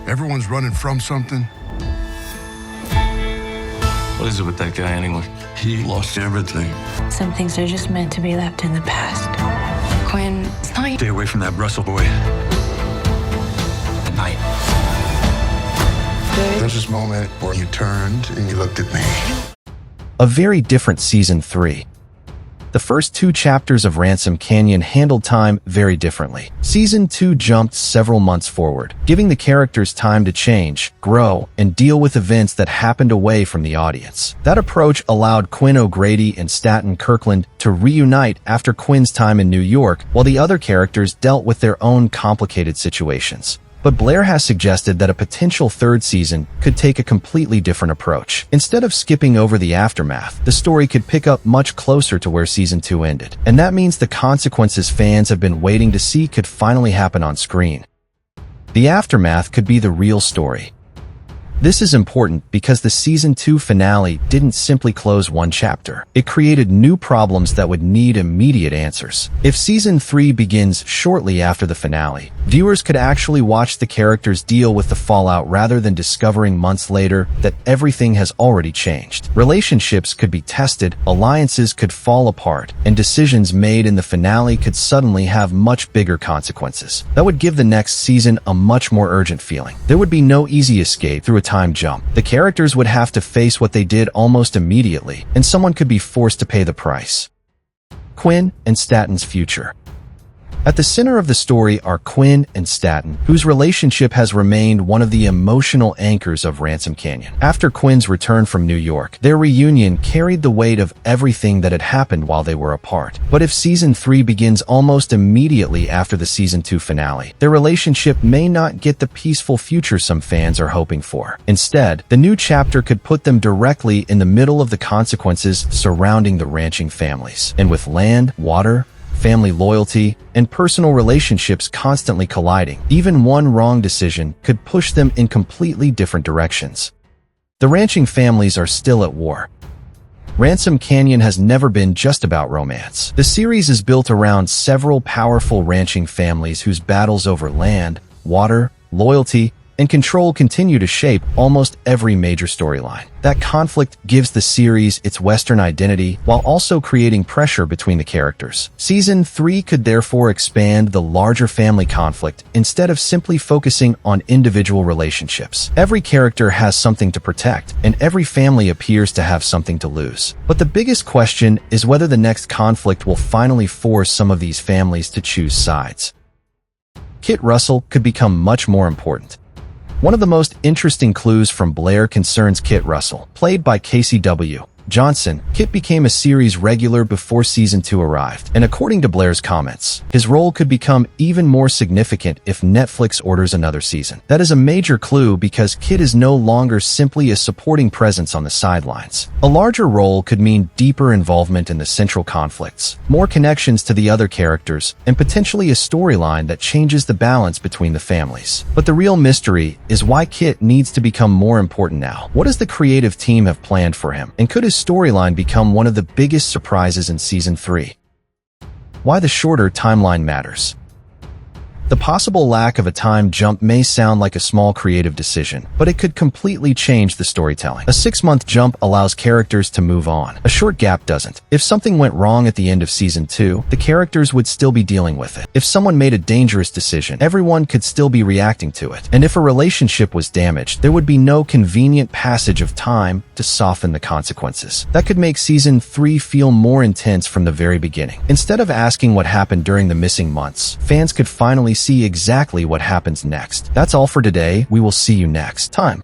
Everyone's running from something. What is it with that guy anyway? He lost everything. Some things are just meant to be left in the past. Quinn, it's not Stay away from that Russell boy. At night. There's this moment where you turned and you looked at me. A very different Season 3. The first 2 chapters of Ransom Canyon handled time very differently. Season 2 jumped several months forward, giving the characters time to change, grow, and deal with events that happened away from the audience. That approach allowed Quinn O'Grady and Staten Kirkland to reunite after Quinn's time in New York, while the other characters dealt with their own complicated situations. But Blair has suggested that a potential 3rd season could take a completely different approach. Instead of skipping over the aftermath, the story could pick up much closer to where Season 2 ended. And that means the consequences fans have been waiting to see could finally happen on screen. The aftermath could be the real story. This is important because the Season 2 finale didn't simply close one chapter. It created new problems that would need immediate answers. If Season 3 begins shortly after the finale, viewers could actually watch the characters deal with the fallout rather than discovering months later that everything has already changed. Relationships could be tested, alliances could fall apart, and decisions made in the finale could suddenly have much bigger consequences. That would give the next season a much more urgent feeling. There would be no easy escape through a time jump. The characters would have to face what they did almost immediately, and someone could be forced to pay the price. Quinn and Staten's future. At the center of the story are Quinn and Staten, whose relationship has remained one of the emotional anchors of Ransom Canyon. After Quinn's return from New York, their reunion carried the weight of everything that had happened while they were apart. But if Season 3 begins almost immediately after the Season 2 finale, their relationship may not get the peaceful future some fans are hoping for. Instead, the new chapter could put them directly in the middle of the consequences surrounding the ranching families. And with land, water, family loyalty, and personal relationships constantly colliding, even one wrong decision could push them in completely different directions. The ranching families are still at war. Ransom Canyon has never been just about romance. The series is built around several powerful ranching families whose battles over land, water, loyalty, and control continue to shape almost every major storyline. That conflict gives the series its Western identity while also creating pressure between the characters. Season 3 could therefore expand the larger family conflict instead of simply focusing on individual relationships. Every character has something to protect, and every family appears to have something to lose. But the biggest question is whether the next conflict will finally force some of these families to choose sides. Kit Russell could become much more important. One of the most interesting clues from Blair concerns Kit Russell. Played by Casey W. Johnson, Kit became a series regular before Season 2 arrived, and according to Blair's comments, his role could become even more significant if Netflix orders another season. That is a major clue because Kit is no longer simply a supporting presence on the sidelines. A larger role could mean deeper involvement in the central conflicts, more connections to the other characters, and potentially a storyline that changes the balance between the families. But the real mystery is why Kit needs to become more important now. What does the creative team have planned for him, and could his storyline become one of the biggest surprises in Season 3? Why the shorter timeline matters. The possible lack of a time jump may sound like a small creative decision, but it could completely change the storytelling. A 6-month jump allows characters to move on. A short gap doesn't. If something went wrong at the end of Season 2, the characters would still be dealing with it. If someone made a dangerous decision, everyone could still be reacting to it. And if a relationship was damaged, there would be no convenient passage of time to soften the consequences. That could make Season 3 feel more intense from the very beginning. Instead of asking what happened during the missing months, fans could finally see exactly what happens next. That's all for today. We will see you next time.